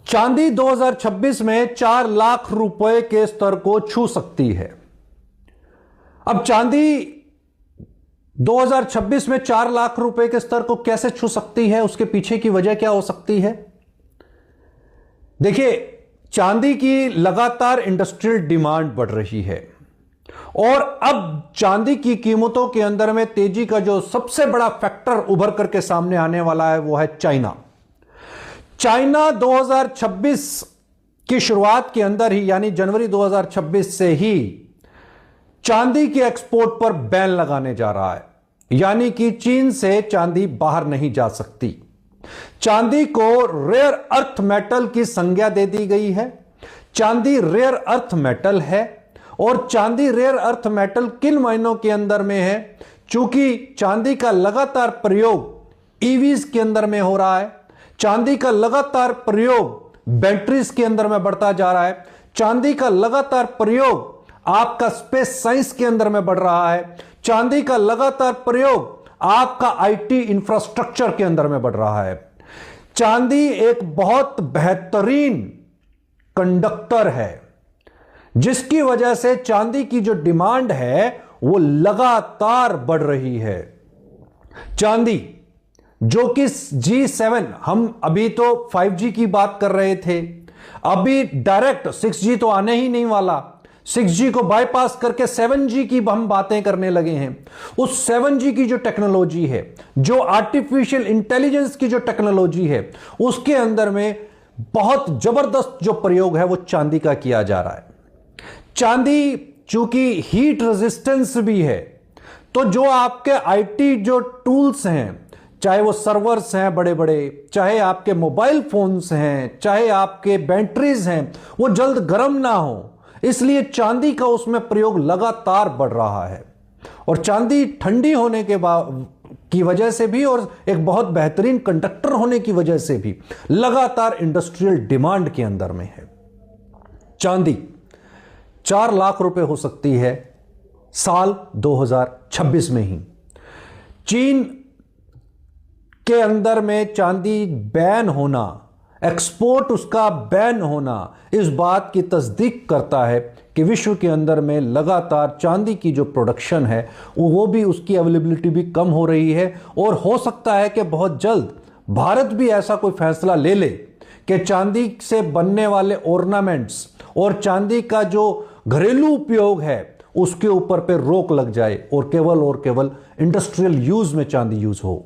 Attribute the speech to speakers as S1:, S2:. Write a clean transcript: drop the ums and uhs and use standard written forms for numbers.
S1: चांदी 2026 में 4 लाख रुपए के स्तर को छू सकती है। अब चांदी 2026 में 4 लाख रुपए के स्तर को कैसे छू सकती है, उसके पीछे की वजह क्या हो सकती है? देखिए, चांदी की लगातार इंडस्ट्रियल डिमांड बढ़ रही है और अब चांदी की कीमतों के अंदर में तेजी का जो सबसे बड़ा फैक्टर उभर करके सामने आने वाला है वो है चाइना। चाइना 2026 की शुरुआत के अंदर ही यानी जनवरी 2026 से ही चांदी के एक्सपोर्ट पर बैन लगाने जा रहा है, यानी कि चीन से चांदी बाहर नहीं जा सकती। चांदी को रेयर अर्थ मेटल की संज्ञा दे दी गई है। चांदी रेयर अर्थ मेटल है और चांदी रेयर अर्थ मेटल किन महीनों के अंदर में है? चूंकि चांदी का लगातार प्रयोग ईवीज के अंदर में हो रहा है, चांदी का लगातार प्रयोग बैटरीज के अंदर में बढ़ता जा रहा है, चांदी का लगातार प्रयोग आपका स्पेस साइंस के अंदर में बढ़ रहा है, चांदी का लगातार प्रयोग आपका आईटी इंफ्रास्ट्रक्चर के अंदर में बढ़ रहा है। चांदी एक बहुत बेहतरीन कंडक्टर है, जिसकी वजह से चांदी की जो डिमांड है वो लगातार बढ़ रही है। चांदी जो कि G7, हम अभी तो 5G की बात कर रहे थे, अभी डायरेक्ट 6G तो आने ही नहीं वाला, 6G को बाईपास करके 7G की हम बातें करने लगे हैं। उस 7G की जो टेक्नोलॉजी है, जो आर्टिफिशियल इंटेलिजेंस की जो टेक्नोलॉजी है, उसके अंदर में बहुत जबरदस्त जो प्रयोग है वो चांदी का किया जा रहा है। चांदी चूंकि हीट रेजिस्टेंस भी है, तो जो आपके आईटी जो टूल्स हैं, चाहे वो सर्वर्स हैं बड़े बड़े, चाहे आपके मोबाइल फोन्स हैं, चाहे आपके बैटरीज हैं, वो जल्द गर्म ना हो, इसलिए चांदी का उसमें प्रयोग लगातार बढ़ रहा है। और चांदी ठंडी होने की वजह से भी और एक बहुत बेहतरीन कंडक्टर होने की वजह से भी लगातार इंडस्ट्रियल डिमांड के अंदर में है। चांदी 4 लाख रुपए हो सकती है साल 2026 में ही। चीन के अंदर में चांदी बैन होना, एक्सपोर्ट उसका बैन होना, इस बात की तस्दीक करता है कि विश्व के अंदर में लगातार चांदी की जो प्रोडक्शन है वो भी, उसकी अवेलेबिलिटी भी कम हो रही है। और हो सकता है कि बहुत जल्द भारत भी ऐसा कोई फैसला ले ले कि चांदी से बनने वाले ऑर्नामेंट्स और चांदी का जो घरेलू उपयोग है उसके ऊपर पे रोक लग जाए और केवल इंडस्ट्रियल यूज में चांदी यूज हो।